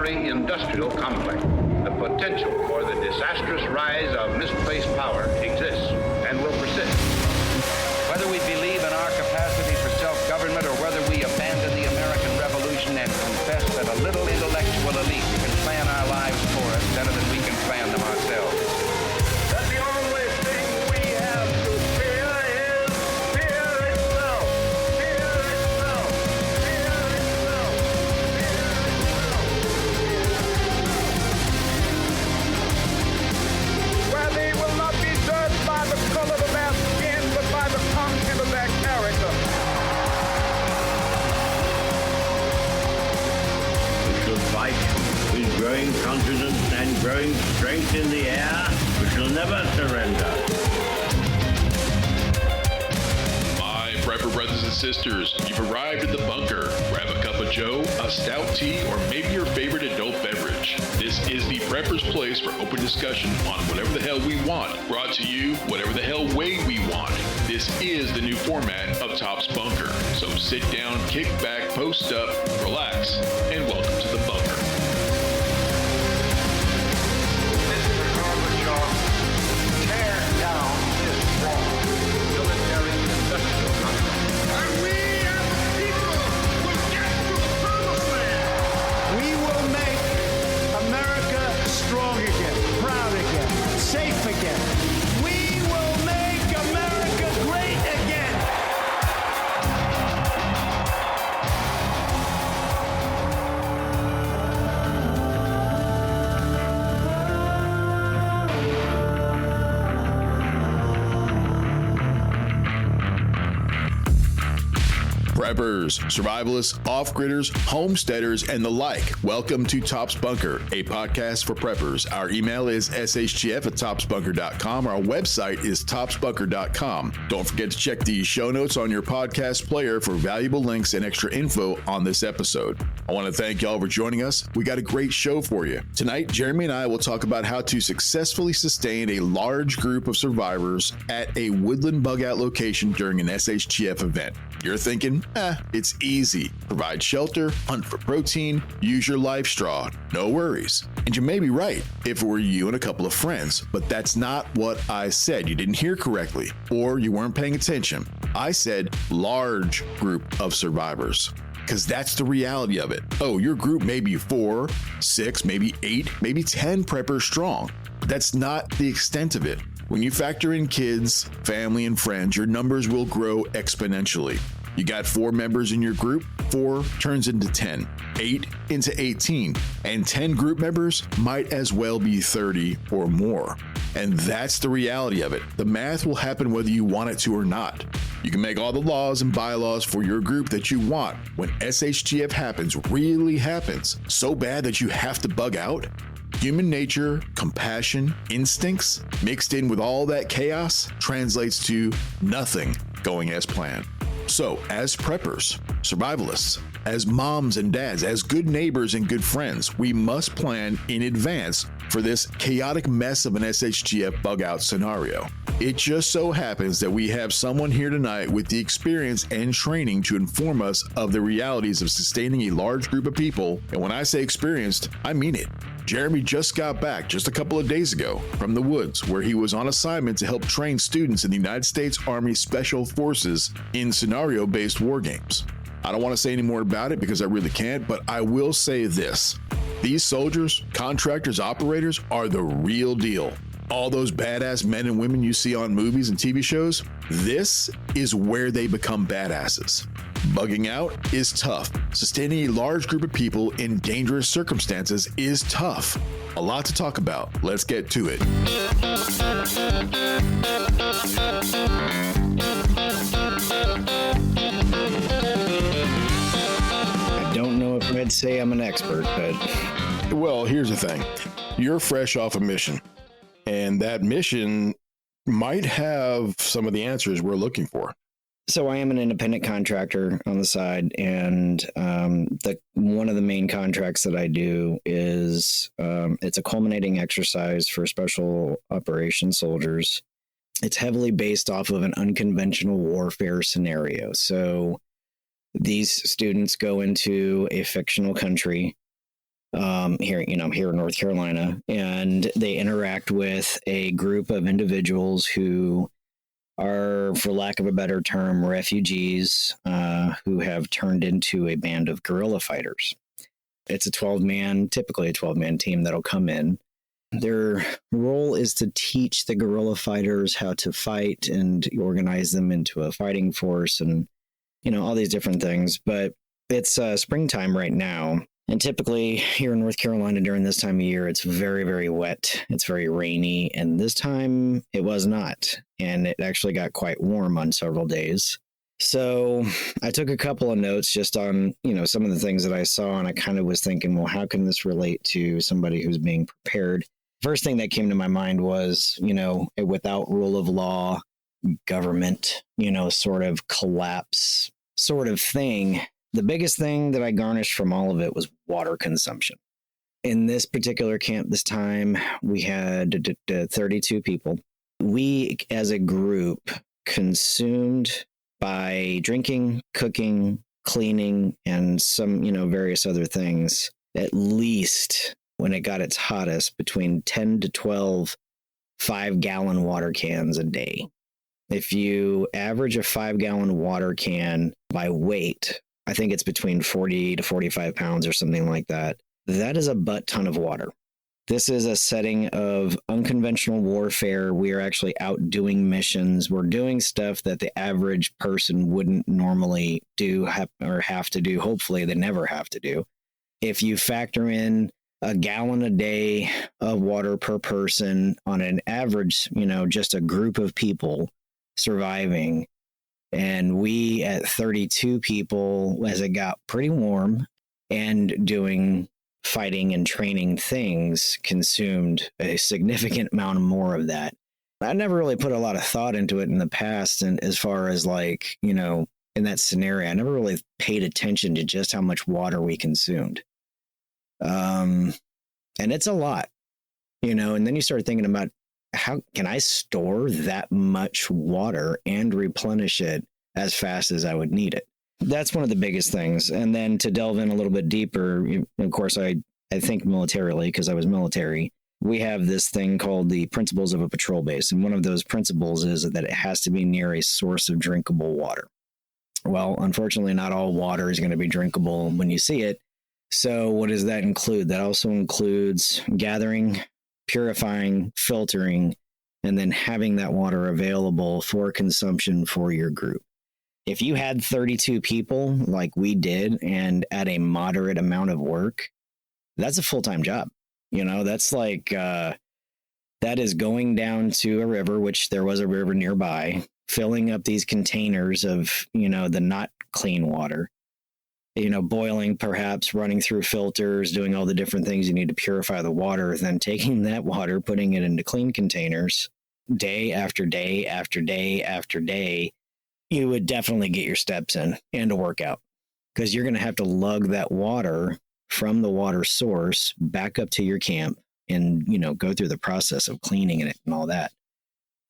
military industrial complex. The potential for the disastrous rise of misplaced power exists and will persist. Whether we believe in our capacity for self-government or whether we abandon the American Revolution and confess that a little intellectual elite can plan our lives for us better than we can plan them ourselves. That the only thing we have to fear is fear itself. Fear itself. Fear itself. Fear itself. Where they will not be judged by the color of their skin, but by the content of their character. We shall fight with growing confidence and growing strength in the air. We shall never surrender. My prepper brothers and sisters, you've arrived at the bunker. Grab a cup of joe, a stout tea, or maybe your favorite adult beverage. This is the prepper's place for open discussion on whatever the hell we want. Brought to you whatever the hell way we want. This is the new format of Top's Bunker. So sit down, kick back, post up, relax, and welcome to the bunker. Mr. Gorbachev, tear down this wall. Military industrial complex. And we as a people will get to the promised land. We will make America strong again, proud again, safe again. We will make America great again. Preppers, survivalists, off-gridders, homesteaders, and the like. Welcome to Top's Bunker, a podcast for preppers. Our email is shtf@topsbunker.com. Our website is topsbunker.com. Don't forget to check the show notes on your podcast player for valuable links and extra info on this episode. I want to thank y'all for joining us. We got a great show for you. Tonight, Jeremy and I will talk about how to successfully sustain a large group of survivors at a Woodland Bug-Out location during an SHTF event. You're thinking, it's easy. Provide shelter, hunt for protein, use your LifeStraw No Worries. And you may be right if it were you and a couple of friends, but that's not what I said. You didn't hear correctly, or you weren't paying attention. I said large group of survivors, because that's the reality of it. Oh, your group may be 4, 6, maybe 8, maybe 10 preppers strong. But that's not the extent of it. When you factor in kids, family, and friends, your numbers will grow exponentially. You got 4 members in your group, 4 turns into 10, 8 into 18, and 10 group members might as well be 30 or more. And that's the reality of it. The math will happen whether you want it to or not. You can make all the laws and bylaws for your group that you want. When SHTF happens, really happens, so bad that you have to bug out, human nature, compassion, instincts, mixed in with all that chaos, translates to nothing going as planned. So, as preppers, survivalists, as moms and dads, as good neighbors and good friends, we must plan in advance for this chaotic mess of an SHTF bug-out scenario. It just so happens that we have someone here tonight with the experience and training to inform us of the realities of sustaining a large group of people. And when I say experienced, I mean it. Jeremy just got back just a couple of days ago from the woods, where he was on assignment to help train students in the United States Army Special Forces in scenario-based war games. I don't want to say any more about it because I really can't, but I will say this. These soldiers, contractors, operators are the real deal. All those badass men and women you see on movies and TV shows, this is where they become badasses. Bugging out is tough. Sustaining a large group of people in dangerous circumstances is tough. A lot to talk about. Let's get to it. I don't know if I'd say I'm an expert, but... Well, here's the thing. You're fresh off a mission, and that mission might have some of the answers we're looking for. So I am an independent contractor on the side, and one of the main contracts that I do is it's a culminating exercise for special operations soldiers. It's heavily based off of an unconventional warfare scenario. So these students go into a fictional country here in North Carolina, and they interact with a group of individuals who are, for lack of a better term, refugees who have turned into a band of guerrilla fighters. It's typically a 12-man team that'll come in. Their role is to teach the guerrilla fighters how to fight and organize them into a fighting force and, all these different things. But it's springtime right now. And typically here in North Carolina during this time of year, it's very, very wet. It's very rainy. And this time it was not. And it actually got quite warm on several days. So I took a couple of notes just on, some of the things that I saw. And I kind of was thinking, well, how can this relate to somebody who's being prepared? First thing that came to my mind was, a without rule of law government, sort of collapse sort of thing. The biggest thing that I garnished from all of it was water consumption. In this particular camp this time, we had 32 people. We, as a group, consumed by drinking, cooking, cleaning, and some, various other things, at least when it got its hottest, between 10 to 12 5-gallon water cans a day. If you average a 5-gallon water can by weight, I think it's between 40 to 45 pounds or something like that. That is a butt ton of water. This is a setting of unconventional warfare. We are actually out doing missions. We're doing stuff that the average person wouldn't normally do or have to do. Hopefully, they never have to do. If you factor in a gallon a day of water per person on an average, just a group of people surviving, and we at 32 people, as it got pretty warm and doing fighting and training things, consumed a significant amount more of that. I never really put a lot of thought into it in the past. And as far as in that scenario, I never really paid attention to just how much water we consumed. And it's a lot, and then you start thinking about, how can I store that much water and replenish it as fast as I would need it? That's one of the biggest things. And then to delve in a little bit deeper, of course, I think militarily, because I was military, we have this thing called the principles of a patrol base. And one of those principles is that it has to be near a source of drinkable water. Well, unfortunately, not all water is going to be drinkable when you see it. So what does that include? That also includes gathering, purifying, filtering, and then having that water available for consumption for your group. If you had 32 people like we did and at a moderate amount of work, that's a full-time job. That's that is going down to a river, which there was a river nearby, filling up these containers of, the not clean water, boiling, perhaps running through filters, doing all the different things you need to purify the water, then taking that water, putting it into clean containers day after day after day after day. You would definitely get your steps in and a workout, because you're going to have to lug that water from the water source back up to your camp and, go through the process of cleaning it and all that.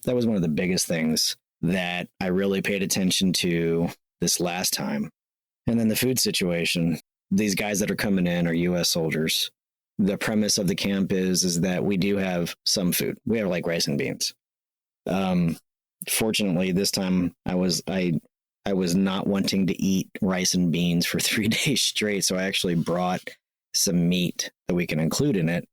That was one of the biggest things that I really paid attention to this last time. And then the food situation. These guys that are coming in are U.S. soldiers. The premise of the camp is that we do have some food. We have rice and beans. Fortunately, this time I was not wanting to eat rice and beans for 3 days straight, so I actually brought some meat that we can include in it.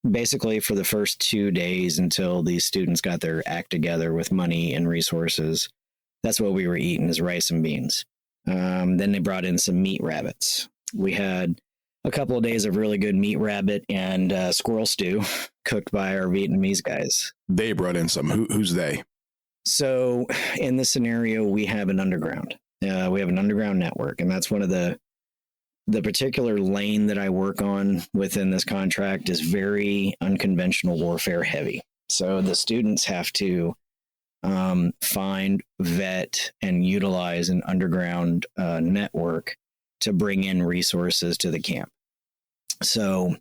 Basically, for the first 2 days until these students got their act together with money and resources, that's what we were eating, is rice and beans. Then they brought in some meat rabbits. We had a couple of days of really good meat rabbit and squirrel stew cooked by our Vietnamese guys. They brought in some. Who's they? So in this scenario, we have an underground. We have an underground network, and that's one of the particular lane that I work on within this contract is very unconventional warfare heavy. So the students have to find, vet, and utilize an underground network to bring in resources to the camp. So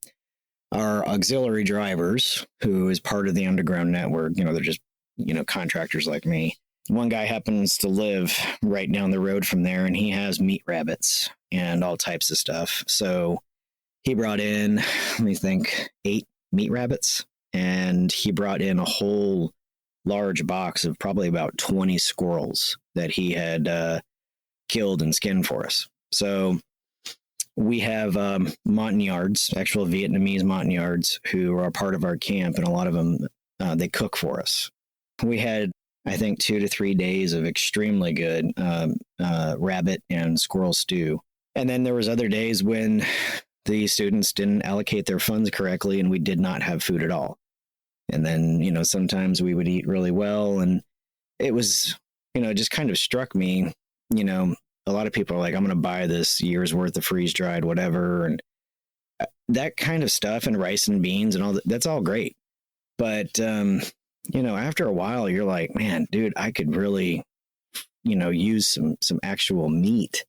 our auxiliary drivers, who is part of the underground network, they're just, contractors like me. One guy happens to live right down the road from there, and he has meat rabbits and all types of stuff. So he brought in, let me think, 8 meat rabbits, and he brought in a whole large box of probably about 20 squirrels that he had killed and skinned for us. So we have Montagnards, actual Vietnamese Montagnards, who are part of our camp, and a lot of them, they cook for us. We had, I think, 2 to 3 days of extremely good rabbit and squirrel stew. And then there was other days when the students didn't allocate their funds correctly, and we did not have food at all. And then, you know, sometimes we would eat really well, and it was, you know, it just kind of struck me, you know, a lot of people are like, I'm going to buy this year's worth of freeze dried, whatever. And that kind of stuff, and rice and beans and all that, that's all great. But, you know, after a while, you're like, man, dude, I could really, you know, use some actual meat.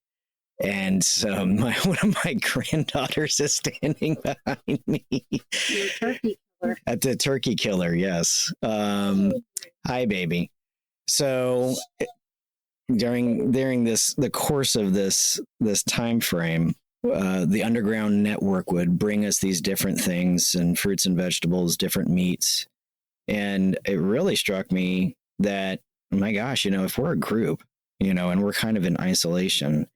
And one of my granddaughters is standing behind me. Your turkey killer. At the turkey killer, yes. Hi, baby. So during the course of this time frame, the underground network would bring us these different things and fruits and vegetables, different meats. And it really struck me that, my gosh, you know, if we're a group, you know, and we're kind of in isolation,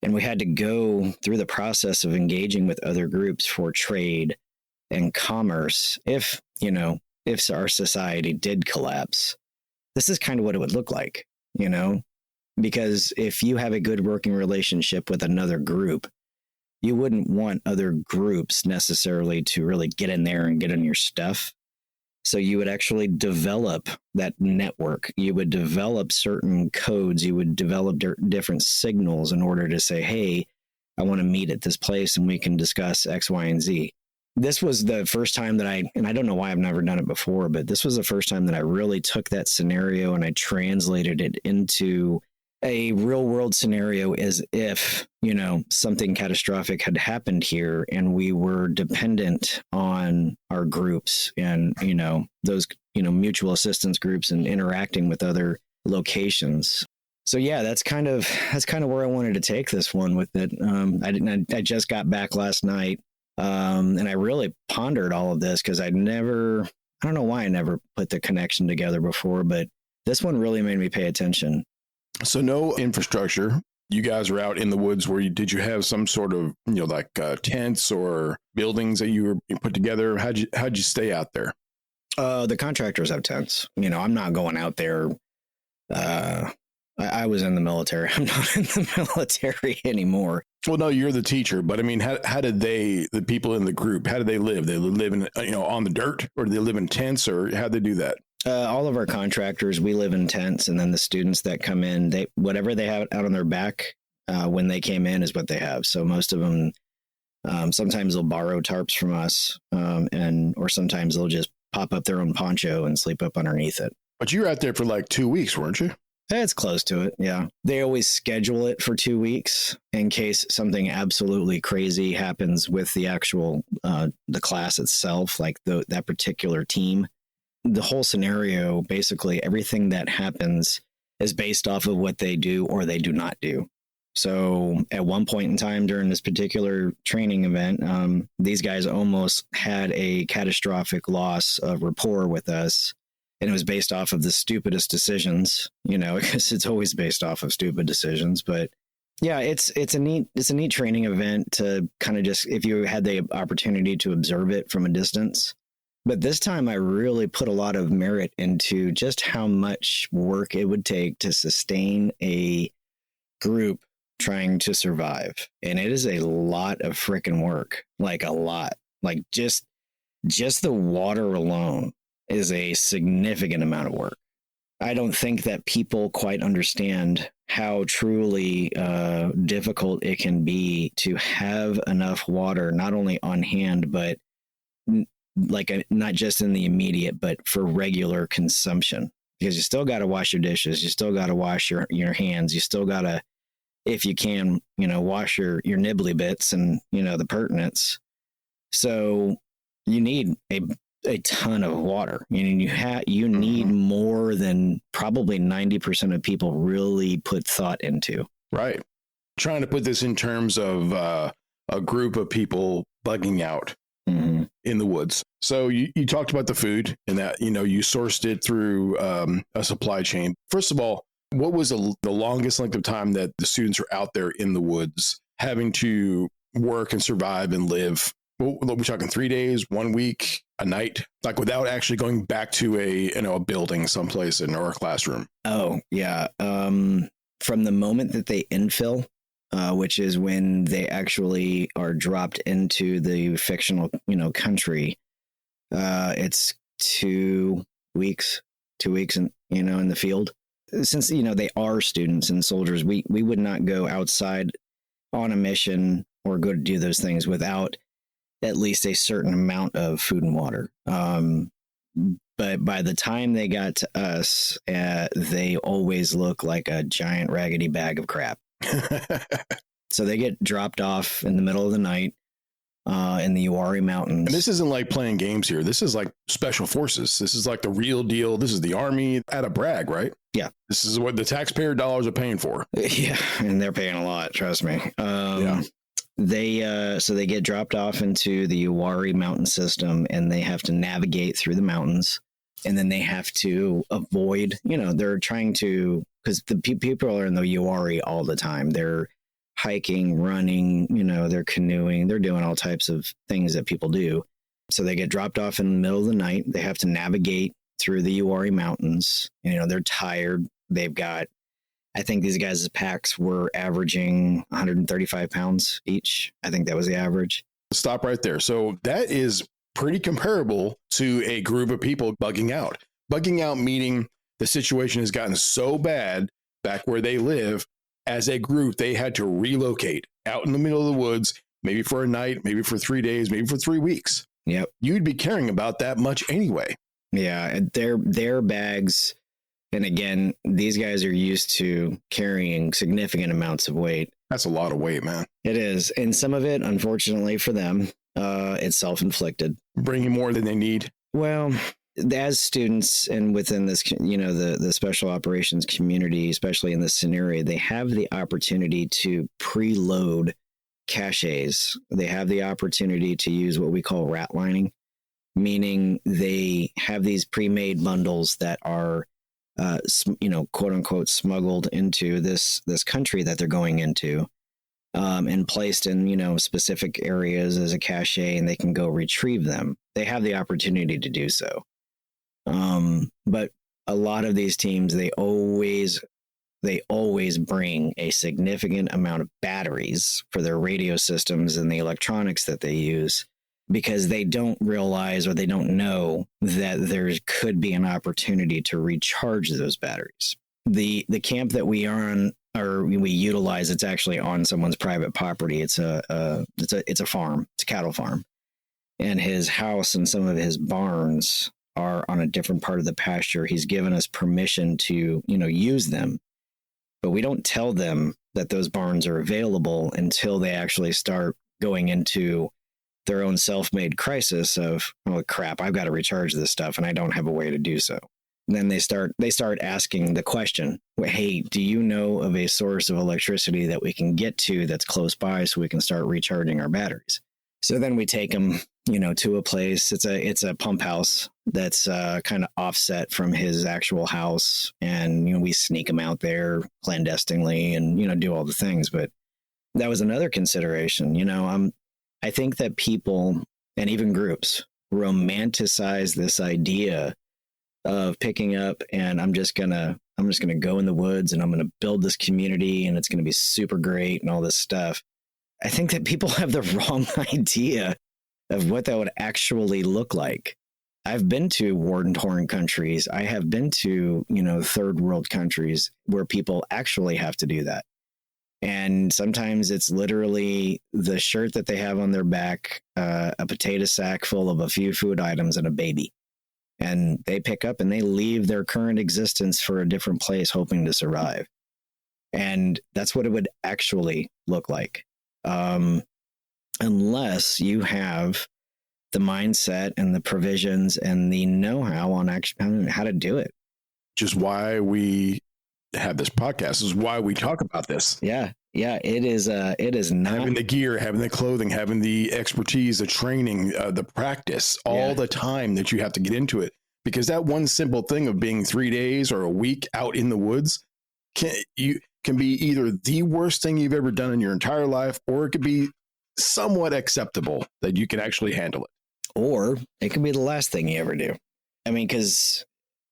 and we had to go through the process of engaging with other groups for trade and commerce, if our society did collapse, this is kind of what it would look like, you know, because if you have a good working relationship with another group, you wouldn't want other groups necessarily to really get in there and get in your stuff. So you would actually develop that network. You would develop certain codes. You would develop different signals in order to say, hey, I want to meet at this place and we can discuss X, Y, and Z. This was the first time that and I don't know why I've never done it before, but this was the first time that I really took that scenario and I translated it into a real world scenario, as if, you know, something catastrophic had happened here and we were dependent on our groups and, you know, those, you know, mutual assistance groups and interacting with other locations. So yeah, that's kind of where I wanted to take this one with it. I just got back last night, and I really pondered all of this because I don't know why I never put the connection together before, but this one really made me pay attention. So no infrastructure. You guys are out in the woods. Did you have some sort of, you know, like tents or buildings that you put together? How'd you stay out there? The contractors have tents. You know, I'm not going out there. I was in the military. I'm not in the military anymore. Well, no, you're the teacher, but I mean, how did the people in the group, how did they live? They live in, you know, on the dirt, or do they live in tents, or how'd they do that? All of our contractors, we live in tents, and then the students that come in, whatever they have out on their back when they came in is what they have. So most of them, sometimes they'll borrow tarps from us, or sometimes they'll just pop up their own poncho and sleep up underneath it. But you were out there for like 2 weeks, weren't you? It's close to it, yeah. They always schedule it for 2 weeks in case something absolutely crazy happens with the actual the class itself, like that particular team. The whole scenario, basically everything that happens is based off of what they do or they do not do. So at one point in time during this particular training event, these guys almost had a catastrophic loss of rapport with us. And it was based off of the stupidest decisions, you know, because it's always based off of stupid decisions. But yeah, it's a neat training event to kind of just, if you had the opportunity to observe it from a distance. But this time I really put a lot of merit into just how much work it would take to sustain a group trying to survive. And it is a lot of freaking work, like a lot, like just the water alone is a significant amount of work. I don't think that people quite understand how truly difficult it can be to have enough water, not only on hand, but not just in the immediate, but for regular consumption. Because you still got to wash your dishes, you still got to wash your hands, you still got to, if you can, you know, wash your nibbly bits and, you know, the pertinence. So you need a ton of water. You need more than probably 90% of people really put thought into. Right. Trying to put this in terms of a group of people bugging out in the woods. So you talked about the food and that, you sourced it through a supply chain. First of all, what was the longest length of time that the students are out there in the woods having to work and survive and live? Well, we're talking 3 days, 1 week, a night, like without actually going back to a building someplace or a classroom. Oh, yeah. From the moment that they infill, which is when they actually are dropped into the fictional, country, it's 2 weeks, in the field. Since, they are students and soldiers, we would not go outside on a mission or go to do those things without at least a certain amount of food and water. But by the time they got to us, they always look like a giant raggedy bag of crap. So they get dropped off in the middle of the night in the Uwharrie Mountains. And this isn't like playing games here. This is like special forces. This is like the real deal. This is the Army at a brag, right? Yeah. This is what the taxpayer dollars are paying for. Yeah. And they're paying a lot. Trust me. Yeah. So they get dropped off into the Uwharrie mountain system and they have to navigate through the mountains. And then they have to avoid, they're trying to, because the people are in the Uwharrie all the time. They're hiking, running, they're canoeing, they're doing all types of things that people do. So they get dropped off in the middle of the night. They have to navigate through the Uwharrie Mountains. They're tired. They've got, I think these guys' packs were averaging 135 pounds each. I think that was the average. Stop right there. So that is pretty comparable to a group of people bugging out. Bugging out meaning the situation has gotten so bad back where they live, as a group, they had to relocate out in the middle of the woods, maybe for a night, maybe for 3 days, maybe for 3 weeks. Yep. You'd be caring about that much anyway. Yeah. Their bags. And again, these guys are used to carrying significant amounts of weight. That's a lot of weight, man. It is. And some of it, unfortunately for them, it's self-inflicted. Bringing more than they need. Well, as students and within this, the special operations community, especially in this scenario, they have the opportunity to preload caches. They have the opportunity to use what we call rat lining, meaning they have these pre-made bundles that are, quote unquote, smuggled into this country that they're going into, and placed in, specific areas as a cache, and they can go retrieve them. They have the opportunity to do so. But a lot of these teams, they always bring a significant amount of batteries for their radio systems and the electronics that they use, because they don't realize or they don't know that there could be an opportunity to recharge those batteries. The camp that we are on, or we utilize, it's actually on someone's private property. It's a farm. It's a cattle farm, and his house and some of his barns are on a different part of the pasture. He's given us permission to, use them, but we don't tell them that those barns are available until they actually start going into their own self-made crisis of, oh crap, I've got to recharge this stuff and I don't have a way to do so. And then they start asking the question, hey, do you know of a source of electricity that we can get to that's close by so we can start recharging our batteries? So then we take them, to a place. It's a pump house that's kind of offset from his actual house, and we sneak them out there clandestinely and do all the things. But that was another consideration. I think that people and even groups romanticize this idea of picking up and I'm just gonna go in the woods and I'm gonna build this community and it's gonna be super great and all this stuff. I think that people have the wrong idea of what that would actually look like. I've been to war-torn countries. I have been to, third world countries where people actually have to do that. And sometimes it's literally the shirt that they have on their back, a potato sack full of a few food items and a baby. And they pick up and they leave their current existence for a different place, hoping to survive. And that's what it would actually look like. Unless you have the mindset and the provisions and the know-how on actually how to do it. Which is why we have this podcast. This is why we talk about this. Yeah. Yeah, it is not Having the gear, having the clothing, having the expertise, the training, the practice, all the time that you have to get into it. Because that one simple thing of being 3 days or a week out in the woods can be either the worst thing you've ever done in your entire life, or it could be somewhat acceptable that you can actually handle it. or it could be the last thing you ever do. I mean, because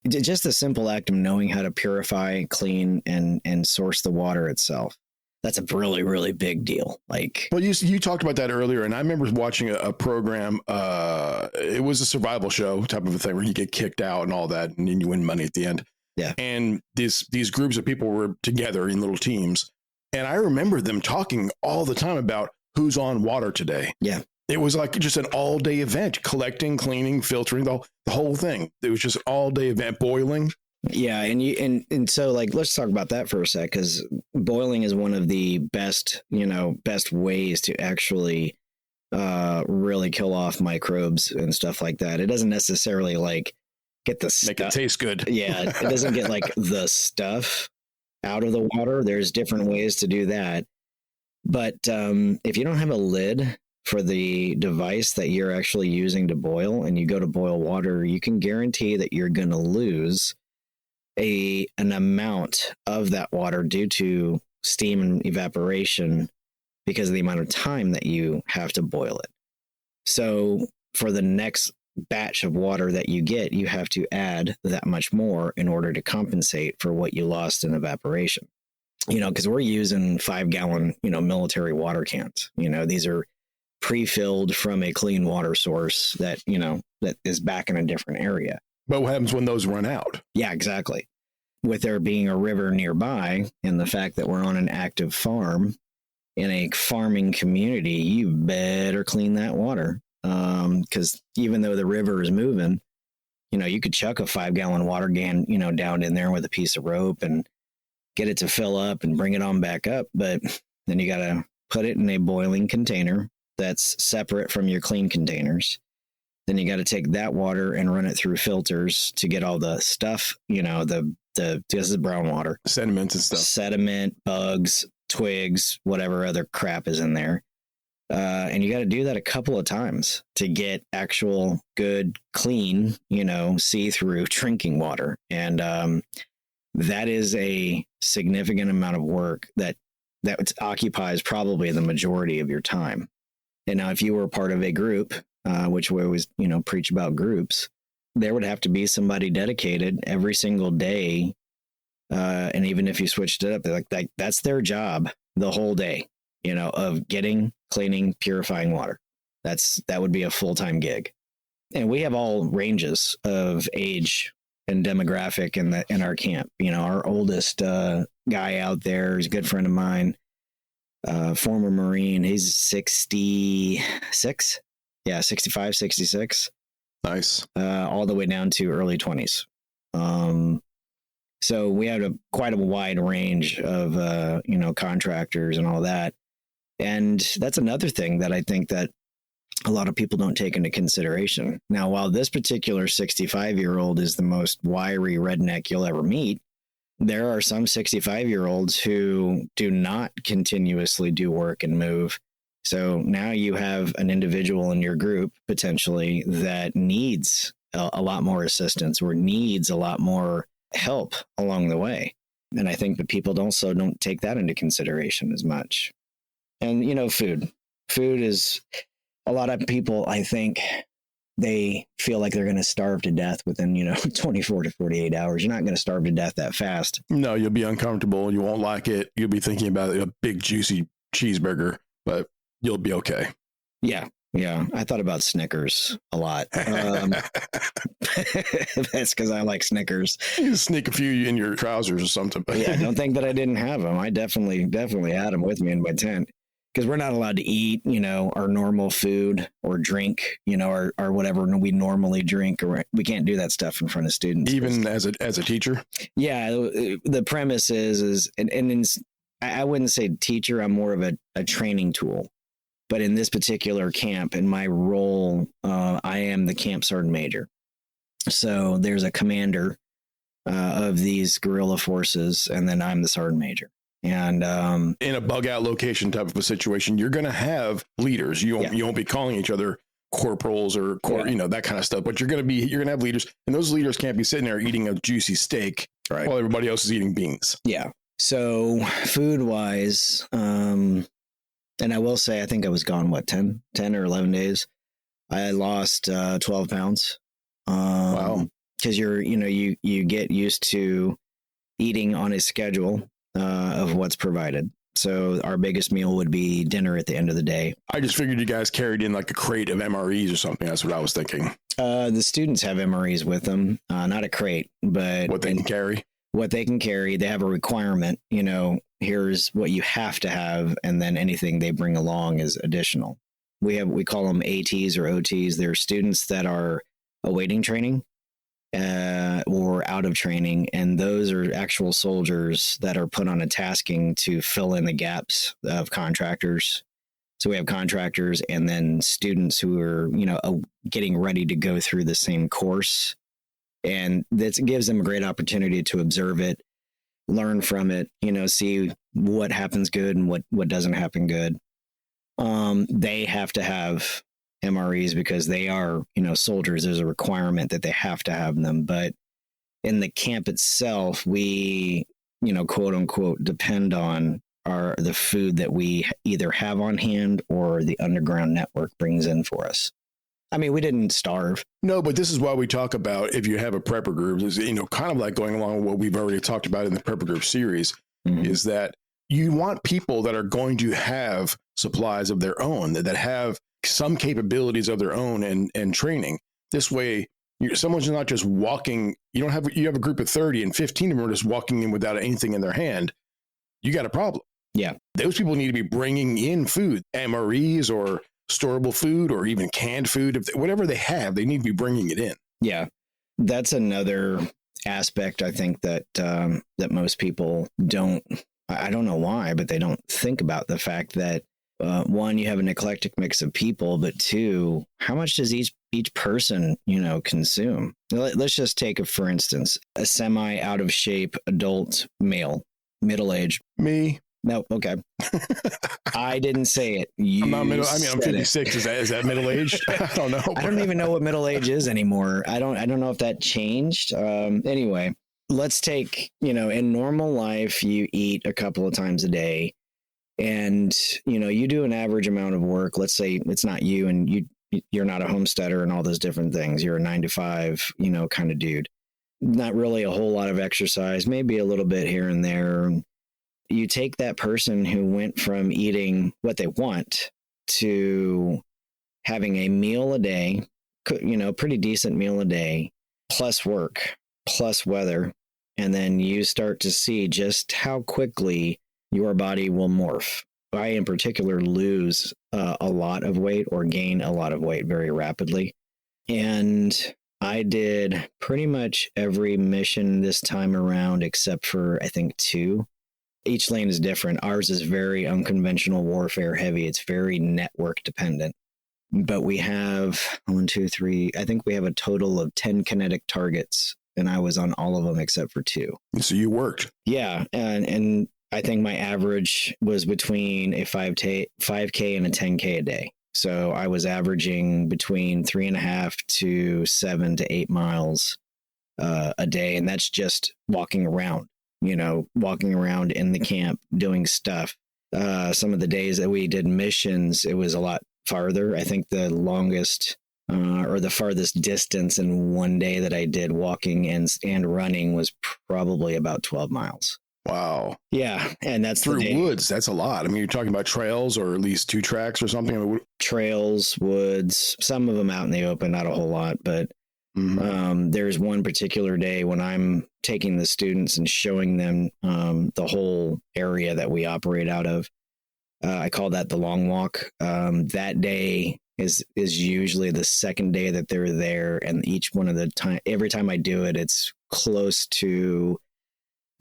just the simple act of knowing how to purify, clean, and source the water itself, that's a really, really big deal. Like, well, you talked about that earlier, and I remember watching a program. It was a survival show type of a thing where you get kicked out and all that, and then you win money at the end. Yeah. And these groups of people were together in little teams, and I remember them talking all the time about who's on water today. Yeah. It was like just an all day event, collecting, cleaning, filtering, the whole thing. It was just an all day event, boiling. Yeah, and so like let's talk about that for a sec, because boiling is one of the best ways to actually really kill off microbes and stuff like that. It doesn't necessarily like get the Make it taste good. Yeah, it doesn't get like the stuff out of the water. There's different ways to do that, but if you don't have a lid for the device that you're actually using to boil, and you go to boil water, you can guarantee that you're going to lose an amount of that water due to steam and evaporation because of the amount of time that you have to boil it. So for the next batch of water that you get, you have to add that much more in order to compensate for what you lost in evaporation. Because we're using 5-gallon, military water cans. These are pre-filled from a clean water source that is back in a different area. But what happens when those run out? Yeah, exactly. With there being a river nearby and the fact that we're on an active farm in a farming community, you better clean that water. Because even though the river is moving, you could chuck a 5-gallon water can, down in there with a piece of rope and get it to fill up and bring it on back up. But then you got to put it in a boiling container that's separate from your clean containers. Then you got to take that water and run it through filters to get all the stuff, this is brown water. Sediment and stuff. Sediment, bugs, twigs, whatever other crap is in there. And you got to do that a couple of times to get actual good, clean, see-through drinking water. And that is a significant amount of work that occupies probably the majority of your time. And now if you were part of a group, which we always, preach about groups, there would have to be somebody dedicated every single day. And even if you switched it up, they're like that's their job the whole day, of getting, cleaning, purifying water. That would be a full-time gig. And we have all ranges of age and demographic in our camp. Our oldest guy out there is a good friend of mine, former Marine. He's 66. Yeah, 65, 66. Nice. All the way down to early 20s. So we had quite a wide range of, contractors and all that. And that's another thing that I think that a lot of people don't take into consideration. Now, while this particular 65-year-old is the most wiry redneck you'll ever meet, there are some 65-year-olds who do not continuously do work and move. So now you have an individual in your group potentially that needs a lot more assistance or needs a lot more help along the way. And I think that people don't take that into consideration as much. And, food is a lot of people, I think they feel like they're going to starve to death within, 24 to 48 hours. You're not going to starve to death that fast. No, you'll be uncomfortable. You won't like it. You'll be thinking about a big, juicy cheeseburger, but you'll be okay. Yeah. Yeah. I thought about Snickers a lot. That's because I like Snickers. You can sneak a few in your trousers or something. Yeah. Don't think that I didn't have them. I definitely had them with me in my tent. Because we're not allowed to eat, our normal food or drink, or whatever we normally drink, or we can't do that stuff in front of students. Even as a teacher? Yeah. The premise is I wouldn't say teacher. I'm more of a training tool. But in this particular camp, in my role, I am the camp sergeant major. So there's a commander of these guerrilla forces, and then I'm the sergeant major. And in a bug out location type of a situation, you're going to have leaders. You won't be calling each other corporals or that kind of stuff, but you're going to have leaders, and those leaders can't be sitting there eating a juicy steak while everybody else is eating beans. Yeah. So food wise, and I will say, I think I was gone, 10 or 11 days. I lost 12 pounds. Wow. Cause you get used to eating on a schedule of what's provided. So our biggest meal would be dinner at the end of the day. I just figured you guys carried in like a crate of MREs or something. That's what I was thinking. The students have MREs with them, not a crate, but what they can carry. What they can carry, they have a requirement. Here's what you have to have, and then anything they bring along is additional. We call them ATs or OTs. They're students that are awaiting training or out of training, and those are actual soldiers that are put on a tasking to fill in the gaps of contractors. So we have contractors and then students who are, getting ready to go through the same course. And that gives them a great opportunity to observe it, learn from it, see what happens good and what doesn't happen good. They have to have MREs because they are, soldiers. There's a requirement that they have to have them. But in the camp itself, we, quote unquote, depend on the food that we either have on hand or the underground network brings in for us. I mean, we didn't starve. No, but this is why we talk about, if you have a prepper group, is, kind of like going along with what we've already talked about in the prepper group series, is that you want people that are going to have supplies of their own, that have some capabilities of their own and training. This way, someone's not just walking. You have a group of 30 and 15 of them are just walking in without anything in their hand. You got a problem. Yeah. Those people need to be bringing in food, MREs or storable food or even canned food. Whatever they have, they need to be bringing it in. Yeah. That's another aspect, I think, that that most people don't, I don't know why, but they don't think about the fact that one, you have an eclectic mix of people, but two, how much does each person, consume? Let's just take, for instance, a semi out of shape adult male, middle-aged. Me. No, okay. I didn't say it. I'm not middle. I mean, I'm 56. Is that middle-aged? I don't know. I don't even know what middle age is anymore. I don't know if that changed. Anyway, let's take, in normal life, you eat a couple of times a day and, you do an average amount of work. Let's say it's not you and you're not a homesteader and all those different things. You're a 9-to-5, kind of dude. Not really a whole lot of exercise, maybe a little bit here and there. You take that person who went from eating what they want to having a meal a day, pretty decent meal a day, plus work, plus weather. And then you start to see just how quickly your body will morph. I, in particular, lose a lot of weight or gain a lot of weight very rapidly. And I did pretty much every mission this time around, except for, I think, 2. Each lane is different. Ours is very unconventional warfare heavy. It's very network dependent. But we have 1, 2, 3. I think we have a total of 10 kinetic targets, and I was on all of them except for 2. So you worked. Yeah, and I think my average was between a 5K and a 10K a day. So I was averaging between 3.5 to 7 to 8 miles a day, and that's just walking around. Walking around in the camp doing stuff. Some of the days that we did missions, it was a lot farther. I think the longest or the farthest distance in one day that I did walking and running was probably about 12 miles. Wow. Yeah. And that's through woods. That's a lot. I mean, you're talking about trails or at least 2 tracks or something. Trails, woods, some of them out in the open, not a whole lot, but there's one particular day when I'm taking the students and showing them the whole area that we operate out of. I call that the long walk. That day is usually the second day that they're there, and each one of the time, every time I do it, it's close to,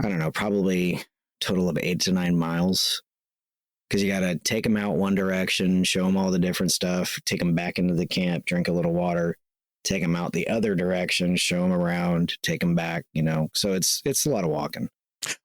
I don't know, probably a total of 8 to 9 miles. Because you got to take them out one direction, show them all the different stuff, take them back into the camp, drink a little water. Take them out the other direction, show them around, take them back, so it's a lot of walking.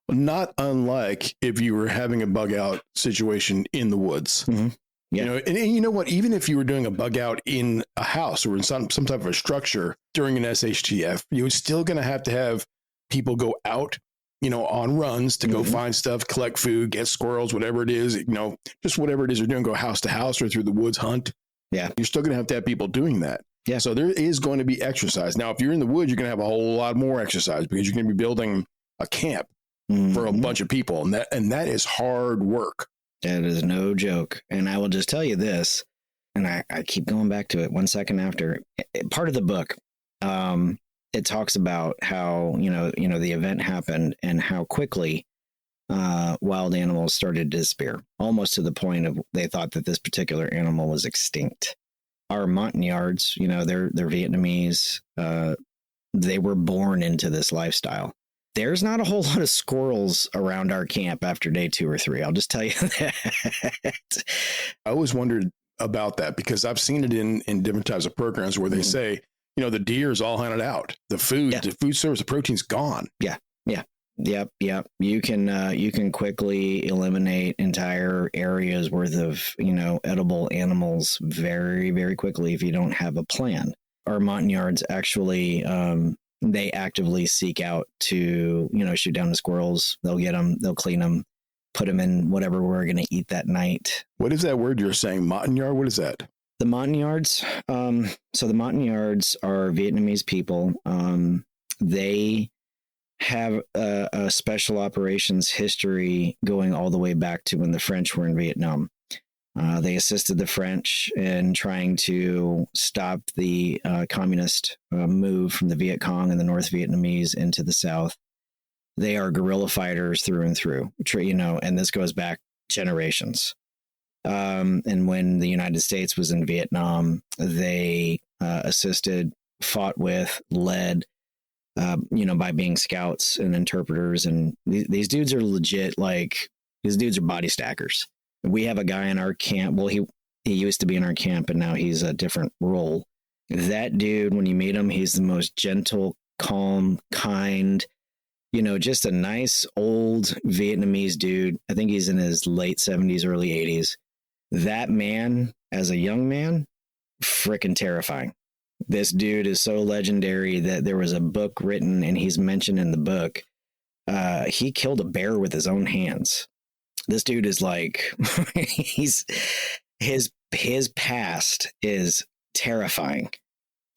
Not unlike if you were having a bug out situation in the woods. Mhm. Yeah. You know, and you know what? Even if you were doing a bug out in a house or in some type of a structure during an SHTF, you're still going to have people go out, you know, on runs to go find stuff, collect food, get squirrels, whatever it is, you know, just whatever it is you're doing, go house to house or through the woods hunt. Yeah. You're still going to have people doing that. Yeah. So there is going to be exercise. Now, if you're in the woods, you're going to have a whole lot more exercise because you're going to be building a camp for a bunch of people. And that is hard work. That is no joke. And I will just tell you this, and I keep going back to it 1 second after. Part of the book, it talks about how, you know, the event happened and how quickly wild animals started to disappear, almost to the point of they thought that this particular animal was extinct. Our Montagnards, you know, they're Vietnamese. They were born into this lifestyle. There's not a whole lot of squirrels around our camp after day 2 or 3. I'll just tell you that. I always wondered about that because I've seen it in different types of programs where they say, you know, the deer's all hunted out. The food source, the protein's gone. Yep. You can quickly eliminate entire areas worth of, you know, edible animals very, very quickly if you don't have a plan. Our Montagnards actually, they actively seek out to, you know, shoot down the squirrels. They'll get them, they'll clean them, put them in whatever we're going to eat that night. What is that word you're saying? Montagnard? What is that? The Montagnards. So the Montagnards are Vietnamese people. They have a special operations history going all the way back to when the French were in Vietnam. They assisted the French in trying to stop the communist move from the Viet Cong and the North Vietnamese into the South. They are guerrilla fighters through and through, you know, and this goes back generations. And when the United States was in Vietnam, they assisted, fought with, led, you know, by being scouts and interpreters. And these dudes are legit, like, these dudes are body stackers. We have a guy in our camp. Well, he used to be in our camp, and now he's a different role. That dude, when you meet him, he's the most gentle, calm, kind, you know, just a nice old Vietnamese dude. I think he's in his late 70s, early 80s. That man, as a young man, freaking terrifying. This dude is so legendary that there was a book written, and he's mentioned in the book. He killed a bear with his own hands. This dude is like, his past is terrifying.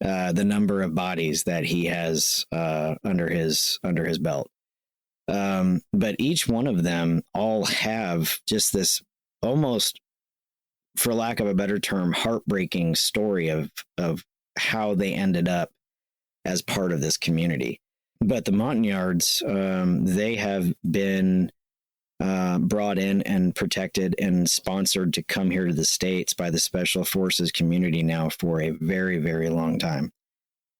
The number of bodies that he has under his belt. But each one of them all have just this almost, for lack of a better term, heartbreaking story of how they ended up as part of this community. But the Montagnards, they have been brought in and protected and sponsored to come here to the States by the Special Forces community now for a very, very long time.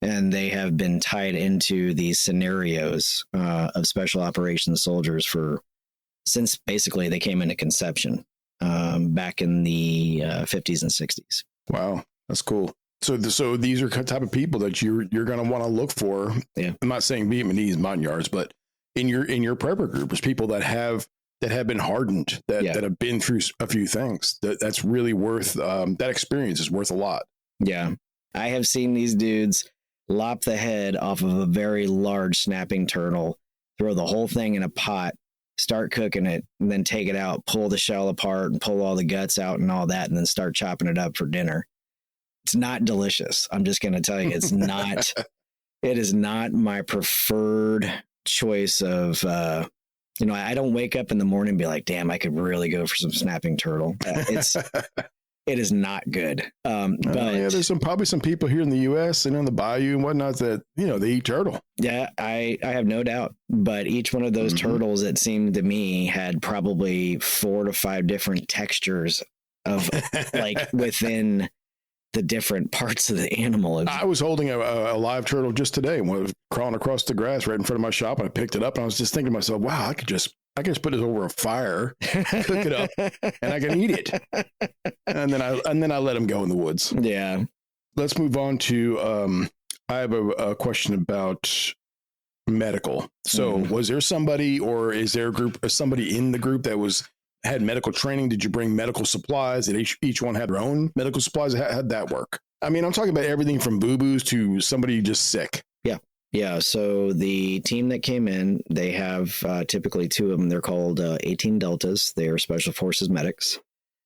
And they have been tied into these scenarios of special operations soldiers since basically they came into conception back in the 50s and 60s. Wow, that's cool. So these are the type of people that you're going to want to look for. Yeah. I'm not saying Vietnamese Montagnards, but in your prepper group, there's people that have been hardened, that have been through a few things. That's really worth, that experience is worth a lot. Yeah. I have seen these dudes lop the head off of a very large snapping turtle, throw the whole thing in a pot, start cooking it, and then take it out, pull the shell apart and pull all the guts out and all that, and then start chopping it up for dinner. It's not delicious. I'm just going to tell you, it's not, it is not my preferred choice of, you know, I don't wake up in the morning and be like, damn, I could really go for some snapping turtle. It is not good. But there's probably some people here in the U.S. and on the bayou and whatnot that, you know, they eat turtle. Yeah, I have no doubt. But each one of those turtles, it seemed to me, had probably 4 to 5 different textures of like within the different parts of the animal. I was holding a live turtle just today when I was crawling across the grass right in front of my shop, and I picked it up, and I was just thinking to myself, wow, I could just put it over a fire, cook it up, and I can eat it. And then I let him go in the woods. Yeah. Let's move on to, I have a question about medical. So was there somebody, or is there a group, or somebody in the group that had medical training? Did you bring medical supplies? Did each one had their own medical supplies? How'd that work? I mean, I'm talking about everything from boo-boos to somebody just sick. Yeah. So the team that came in, they have typically two of them. They're called 18 Deltas. They are Special Forces medics.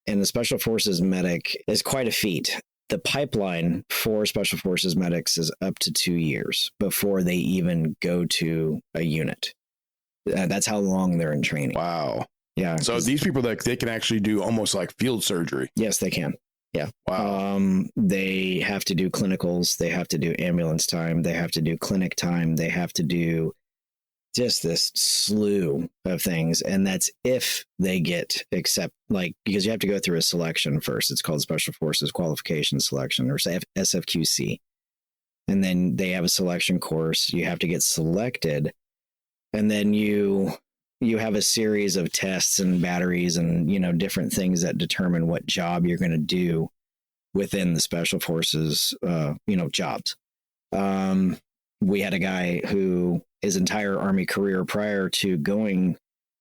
And the Special Forces medic is quite a feat. The pipeline for Special Forces medics is up to 2 years before they even go to a unit. That's how long they're in training. Wow. Yeah. So these people, they can actually do almost like field surgery. Yes, they can. Yeah. Wow. They have to do clinicals. They have to do ambulance time. They have to do clinic time. They have to do just this slew of things. And that's if they get because you have to go through a selection first. It's called Special Forces Qualification Selection, or SFQC. And then they have a selection course. You have to get selected. And then you have a series of tests and batteries and, different things that determine what job you're going to do within the Special Forces, jobs. We had a guy who his entire Army career prior to going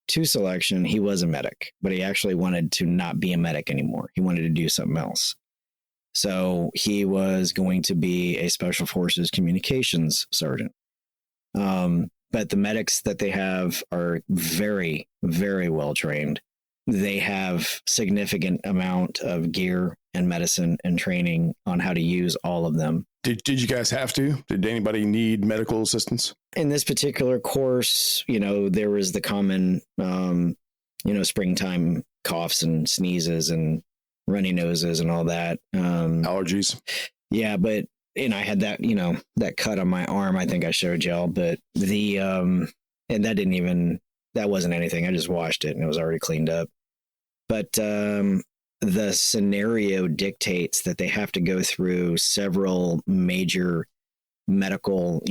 to selection, he was a medic, but he actually wanted to not be a medic anymore. He wanted to do something else. So he was going to be a Special Forces communications sergeant. But the medics that they have are very, very well trained. They have significant amount of gear and medicine and training on how to use all of them. Did you guys have to? Did anybody need medical assistance? In this particular course, there was the common, springtime coughs and sneezes and runny noses and all that. Allergies. Yeah, but I had that, that cut on my arm. I think I showed y'all, but and that wasn't anything. I just washed it and it was already cleaned up. But the scenario dictates that they have to go through several major medical,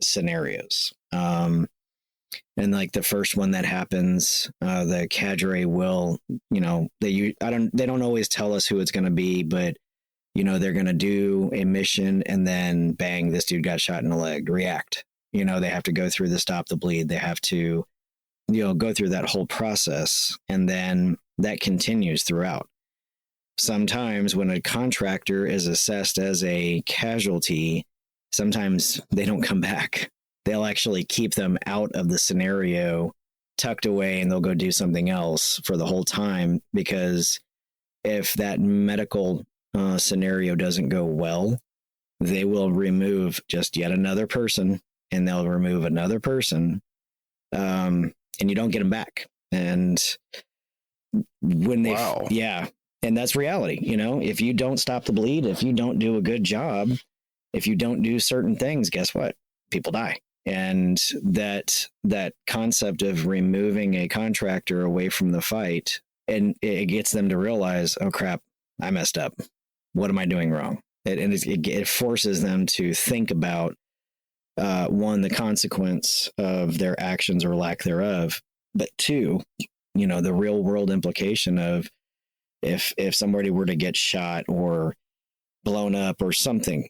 scenarios. And like the first one that happens, the cadre will, they don't always tell us who it's going to be, but they're going to do a mission and then bang, this dude got shot in the leg, react. They have to go through the stop the bleed. They have to, go through that whole process. And then that continues throughout. Sometimes when a contractor is assessed as a casualty, sometimes they don't come back. They'll actually keep them out of the scenario, tucked away, and they'll go do something else for the whole time. Because if that medical scenario doesn't go well, they will remove just yet another person, and they'll remove another person, and you don't get them back. And when they, and that's reality. If you don't stop the bleed, if you don't do a good job, if you don't do certain things, guess what? People die. And that concept of removing a contractor away from the fight, and it gets them to realize, oh crap, I messed up. What am I doing wrong? It forces them to think about, one, the consequence of their actions or lack thereof, but two, the real world implication of if somebody were to get shot or blown up or something,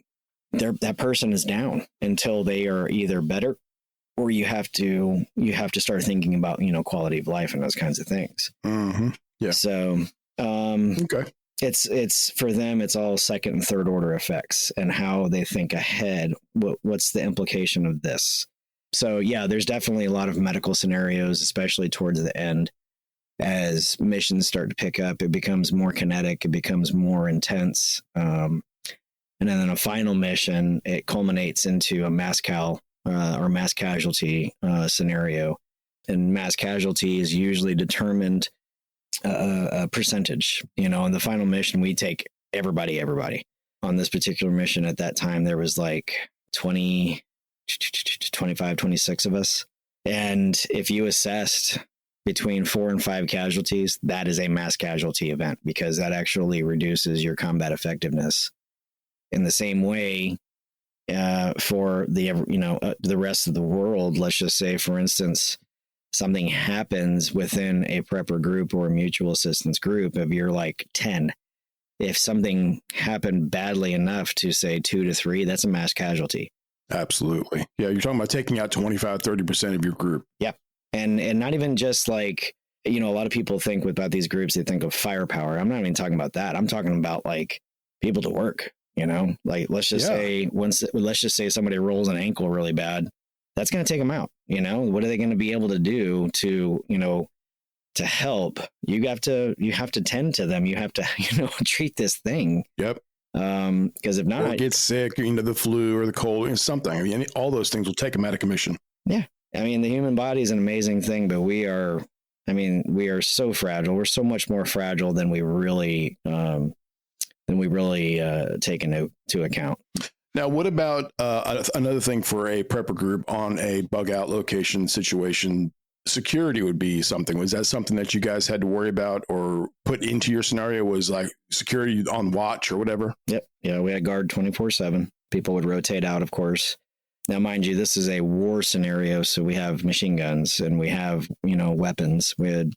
that person is down until they are either better, or you have to start thinking about, quality of life and those kinds of things. Mm-hmm. Yeah. So, okay. It's for them, it's all second and third order effects and how they think ahead. What's the implication of this? So yeah, there's definitely a lot of medical scenarios, especially towards the end. As missions start to pick up, it becomes more kinetic, it becomes more intense. And then a final mission, it culminates into a mass casualty scenario. And mass casualty is usually determined a percentage. In the final mission, we take everybody. On this particular mission at that time, there was like 20, 25, 26 of us. And if you assessed between 4 and 5 casualties, that is a mass casualty event, because that actually reduces your combat effectiveness. In the same way, for the rest of the world, let's just say, for instance, something happens within a prepper group or a mutual assistance group, if you're like 10, if something happened badly enough to say 2 to 3, that's a mass casualty. Absolutely. Yeah. You're talking about taking out 25, 30% of your group. And not even just like, a lot of people think about these groups, they think of firepower. I'm not even talking about that. I'm talking about like people to work, like let's just say somebody rolls an ankle really bad. That's going to take them out. What are they going to be able to do to, to help? You have to tend to them. You have to, treat this thing. Yep. Because if not, or get sick, the flu or the cold or something. I mean, all those things will take them out of commission. Yeah. I mean, the human body is an amazing thing, but we are so fragile. We're so much more fragile than we really take into account. Now, what about another thing for a prepper group on a bug out location situation? Security would be something. Was that something that you guys had to worry about or put into your scenario? Was like security on watch or whatever? Yep. Yeah, we had guard 24/7. People would rotate out, of course. Now, mind you, this is a war scenario, so we have machine guns and we have, weapons. We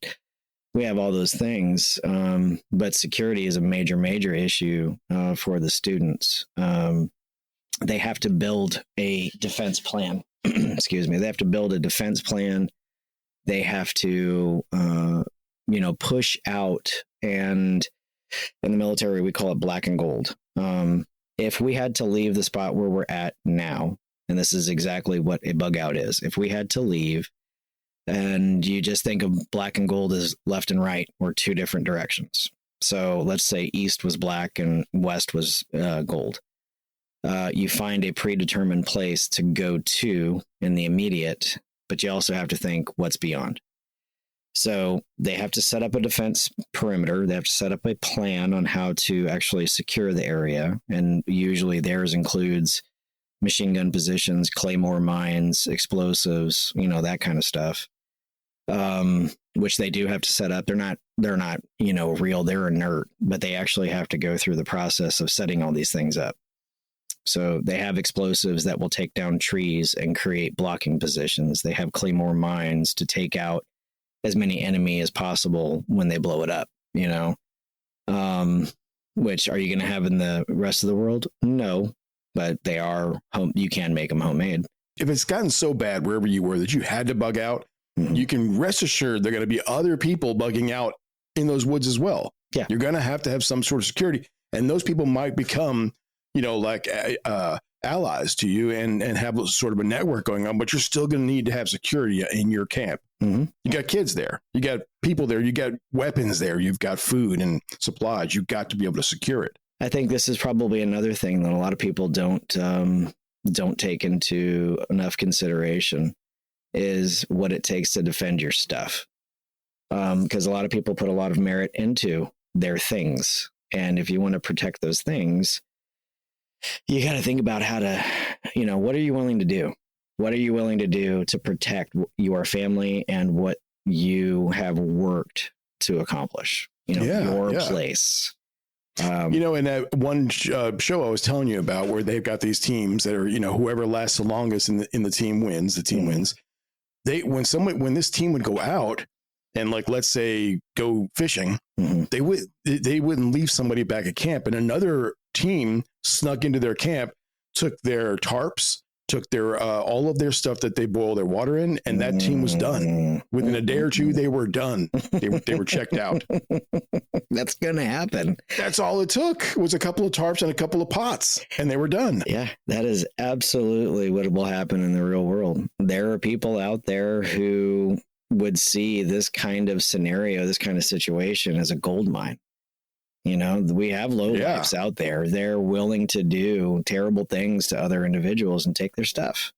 have all those things, but security is a major issue for the students. They have to build a defense plan. Excuse me. They have to build a defense plan. They have to, push out, and in the military, we call it black and gold. If we had to leave the spot where we're at now, and this is exactly what a bug out is. If we had to leave, and you just think of black and gold as left and right, or two different directions. So let's say east was black and west was gold. You find a predetermined place to go to in the immediate, but you also have to think what's beyond. So they have to set up a defense perimeter. They have to set up a plan on how to actually secure the area. And usually theirs includes machine gun positions, claymore mines, explosives, that kind of stuff, which they do have to set up. They're not, real, they're inert, but they actually have to go through the process of setting all these things up. So they have explosives that will take down trees and create blocking positions. They have claymore mines to take out as many enemy as possible when they blow it up, which are you going to have in the rest of the world? No, but they are home. You can make them homemade. If it's gotten so bad wherever you were that you had to bug out, you can rest assured there are going to be other people bugging out in those woods as well. Yeah. You're going to have some sort of security, and those people might become, allies to you and have sort of a network going on, but you're still going to need to have security in your camp. Mm-hmm. You got kids there, you got people there, you got weapons there, you've got food and supplies. You've got to be able to secure it. I think this is probably another thing that a lot of people don't take into enough consideration is what it takes to defend your stuff. Because a lot of people put a lot of merit into their things. And if you want to protect those things, you got to think about how to, what are you willing to do? What are you willing to do to protect your family and what you have worked to accomplish? Your place. In that one show I was telling you about where they've got these teams that are, whoever lasts the longest in the team wins. The team wins. When this team would go out and let's say go fishing, they wouldn't leave somebody back at camp, and another team snuck into their camp, took their tarps, took their all of their stuff that they boil their water in, and that team was done. Within a day or two, they were done. They were checked out. That's going to happen. That's all it took was a couple of tarps and a couple of pots, and they were done. Yeah, that is absolutely what will happen in the real world. There are people out there who would see this kind of scenario, this kind of situation as a gold mine. We have lowlifes out there. They're willing to do terrible things to other individuals and take their stuff.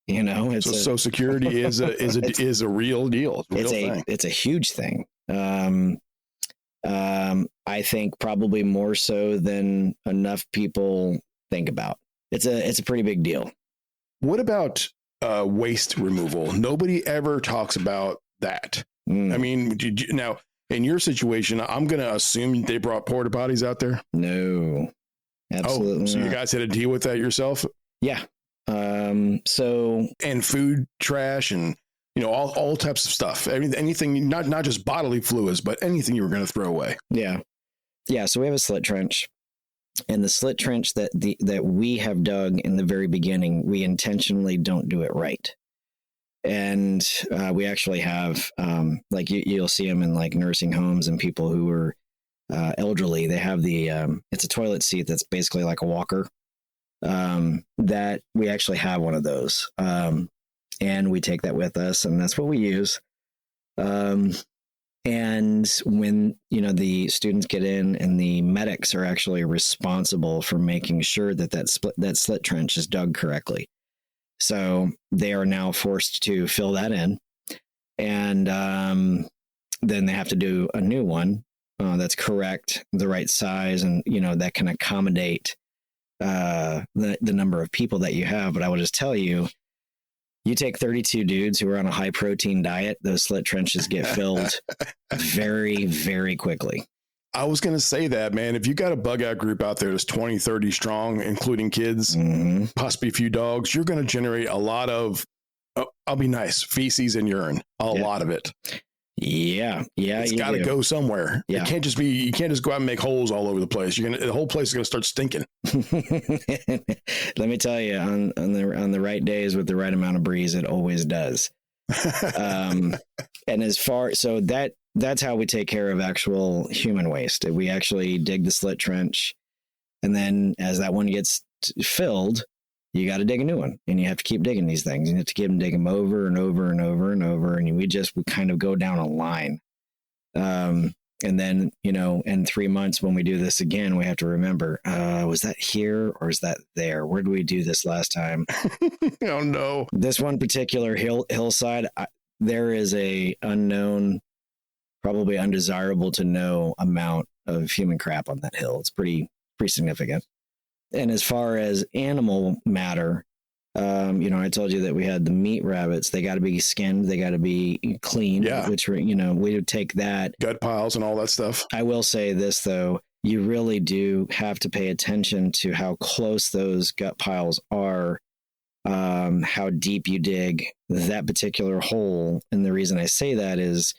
So security is a real deal. It's a huge thing. I think probably more so than enough people think about. It's a pretty big deal. What about waste removal? Nobody ever talks about that. I mean, now in your situation, I'm going to assume they brought porta potties out there. No, absolutely. So you guys had to deal with that yourself? Yeah. And food trash and all types of stuff. Anything, not just bodily fluids, but anything you were going to throw away. Yeah. So we have a slit trench. And the slit trench that we have dug in the very beginning, we intentionally don't do it right. And we actually have, like you'll see them in like nursing homes and people who are elderly. They have it's a toilet seat that's basically like a walker. That we actually have one of those, and we take that with us, and that's what we use. And when, the students get in, and the medics are actually responsible for making sure that slit trench is dug correctly. So they are now forced to fill that in. And then they have to do a new one that's correct, the right size, and, that can accommodate the number of people that you have. But I will just tell you, you take 32 dudes who are on a high protein diet, those slit trenches get filled very, very quickly. I was going to say that, man, if you got a bug out group out there that's 20, 30 strong, including kids, possibly a few dogs, you're going to generate a lot of, I'll be nice, feces and urine, a lot of it. Yeah. It's got to go somewhere. Yeah. You can't just go out and make holes all over the place. The whole place is going to start stinking. Let me tell you, on the right days with the right amount of breeze, it always does. And so that's how we take care of actual human waste. We actually dig the slit trench, and then as that one gets filled, you got to dig a new one, and you have to keep digging these things. You have to dig them over and over and over and over. And we kind of go down a line. And then, in 3 months, when we do this again, we have to remember, was that here or is that there? Where did we do this last time? Oh no. This one particular hillside, there is a unknown, probably undesirable to know amount of human crap on that hill. It's pretty significant. And as far as animal matter, I told you that we had the meat rabbits. They got to be skinned. They got to be cleaned. Yeah. Which, we would take that. Gut piles and all that stuff. I will say this, though. You really do have to pay attention to how close those gut piles are, how deep you dig that particular hole. And the reason I say that is,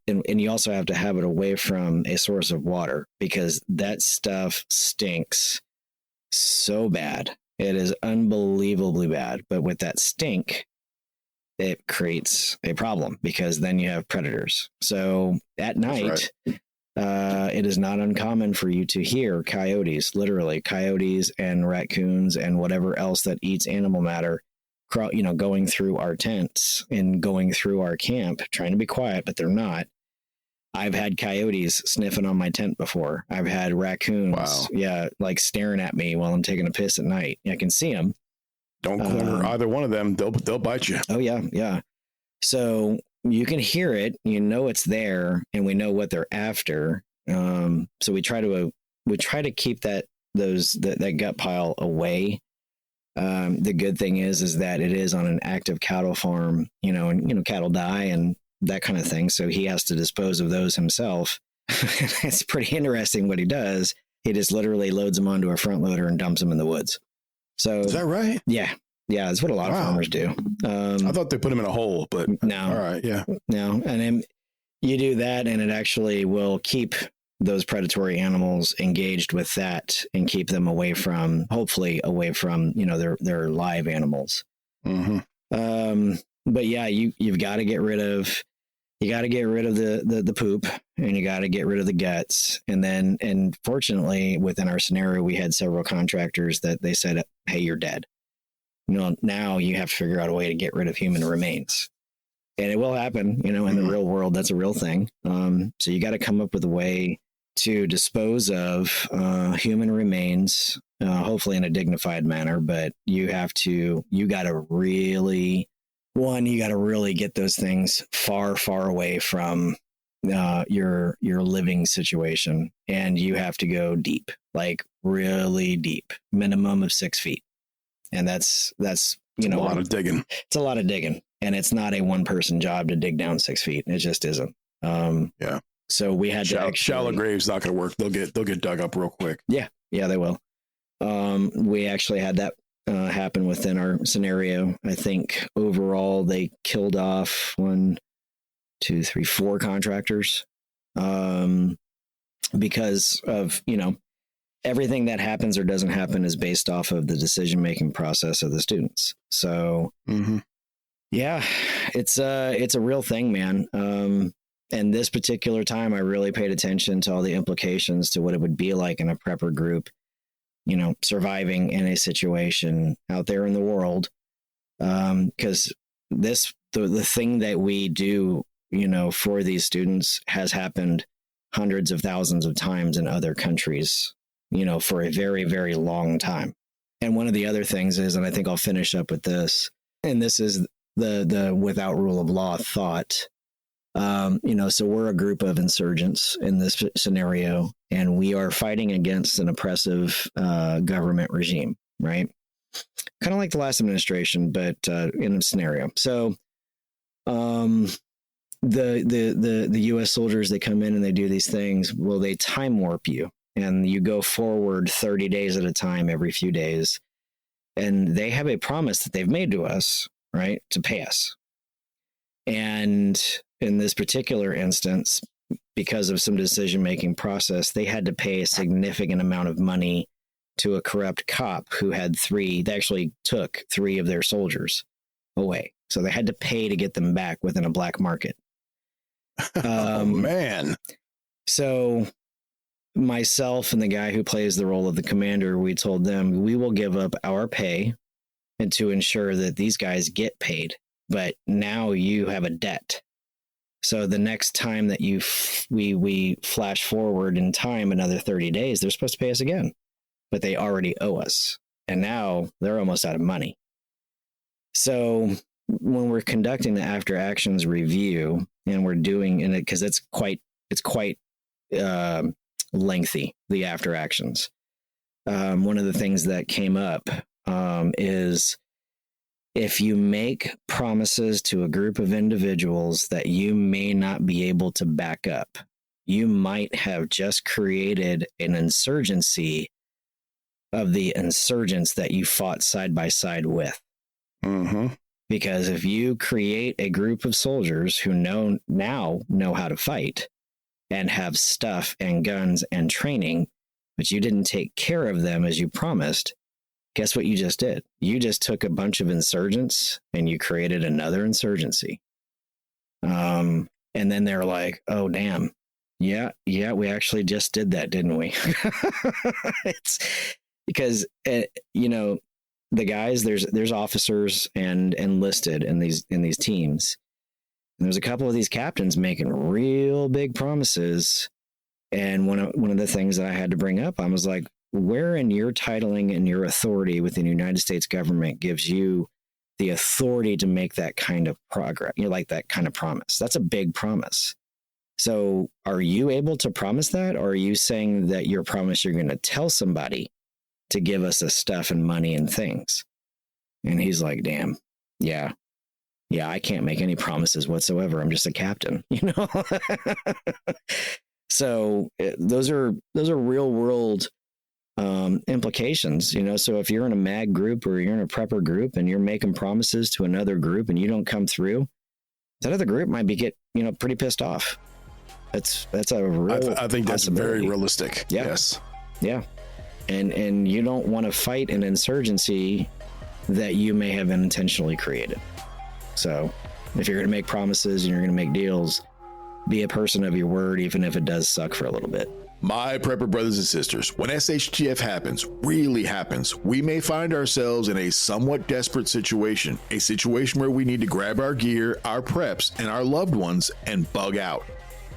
and you also have to have it away from a source of water, because that stuff stinks so bad. It is unbelievably bad. But with that stink, it creates a problem, because then you have predators. So at night, it is not uncommon for you to hear coyotes, literally coyotes and raccoons and whatever else that eats animal matter, going through our tents and going through our camp, trying to be quiet, but they're not. I've had coyotes sniffing on my tent before. I've had raccoons, like staring at me while I'm taking a piss at night. I can see them. Don't corner either one of them. They'll bite you. Oh yeah. So you can hear it. It's there, and we know what they're after. So we try to keep that gut pile away. The good thing is that it is on an active cattle farm. And cattle die and that kind of thing. So he has to dispose of those himself. It's pretty interesting what he does. He just literally loads them onto a front loader and dumps them in the woods. So is that right? Yeah. That's what a lot of farmers do. I thought they put them in a hole, but no. All right. Yeah. No. And then you do that, and it actually will keep those predatory animals engaged with that and keep them hopefully away from, their live animals. Mm-hmm. But yeah, you've got to get rid of the poop, and you got to get rid of the guts. And fortunately, within our scenario, we had several contractors that they said, hey, you're dead. Now you have to figure out a way to get rid of human remains. And it will happen, in the real world. That's a real thing. So you got to come up with a way to dispose of human remains, hopefully in a dignified manner. But you got to really get those things far, far away from your living situation. And you have to go deep, like really deep, minimum of 6 feet. And that's a lot of digging. It's a lot of digging, and it's not a one person job to dig down 6 feet. It just isn't. Yeah. So we had shallow graves not going to work. They'll get dug up real quick. Yeah, they will. We actually had that happen within our scenario. I think overall they killed off 1, 2, 3, 4 contractors because of everything that happens or doesn't happen is based off of the decision-making process of the students. So yeah, it's a real thing, man. And this particular time, I really paid attention to all the implications to what it would be like in a prepper group, you know, surviving in a situation out there in the world. Because the thing that we do, you know, for these students has happened hundreds of thousands of times in other countries, you know, for a very, very long time. And one of the other things is, and I think I'll finish up with this, and this is the without rule of law thought. You know, so we're a group of insurgents in this scenario, and we are fighting against an oppressive government regime, right? Kind of like the last administration, but in a scenario. So the U.S. soldiers, they come in and they do these things. Well, they time warp you, and you go forward 30 days at a time every few days. And they have a promise that they've made to us, right, to pay us. And in this particular instance, because of some decision-making process, they had to pay a significant amount of money to a corrupt cop who had they actually took 3 of their soldiers away. So they had to pay to get them back within a black market. Oh, man. So myself and the guy who plays the role of the commander, we told them we will give up our pay and to ensure that these guys get paid. But now you have a debt. So the next time that we flash forward in time another 30 days, they're supposed to pay us again, but they already owe us. And now they're almost out of money. So when we're conducting the after actions review, and we're doing in it because it's quite lengthy, the after actions. One of the things that came up is if you make promises to a group of individuals that you may not be able to back up, you might have just created an insurgency of the insurgents that you fought side by side with. Mm-hmm. Because if you create a group of soldiers who now know how to fight and have stuff and guns and training, but you didn't take care of them as you promised, guess what you just did? You just took a bunch of insurgents and you created another insurgency. And then they're like, oh, damn. Yeah, we actually just did that, didn't we? It's because, you know, the guys, there's officers and enlisted in these teams. And there's a couple of these captains making real big promises. And one of the things that I had to bring up, I was like, where in your titling and your authority within the United States government gives you the authority to make that kind of progress, you know, like that kind of promise? That's a big promise. So are you able to promise that? Or are you saying that your promise you're going to tell somebody to give us the stuff and money and things? And he's like, damn, yeah, I can't make any promises whatsoever. I'm just a captain, you know? So those are real world implications, you know? So if you're in a MAG group or you're in a prepper group and you're making promises to another group and you don't come through, that other group might get, you know, pretty pissed off. That's a real I think that's very realistic. Yeah. Yes. Yeah. And you don't want to fight an insurgency that you may have intentionally created. So if you're going to make promises and you're going to make deals, be a person of your word, even if it does suck for a little bit. My prepper brothers and sisters, when SHTF happens, really happens, we may find ourselves in a somewhat desperate situation, a situation where we need to grab our gear, our preps, and our loved ones and bug out.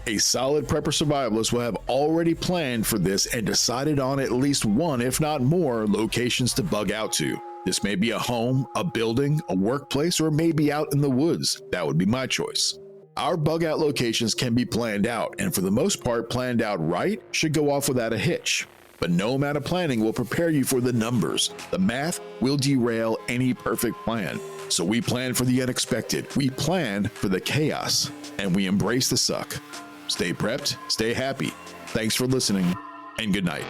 A solid prepper survivalist will have already planned for this and decided on at least one, if not more, locations to bug out to. This may be a home, a building, a workplace, or maybe out in the woods. That would be my choice. Our bug out locations can be planned out, and for the most part, planned out right should go off without a hitch. But no amount of planning will prepare you for the numbers. The math will derail any perfect plan. So we plan for the unexpected, we plan for the chaos, and we embrace the suck. Stay prepped, stay happy. Thanks for listening, and good night.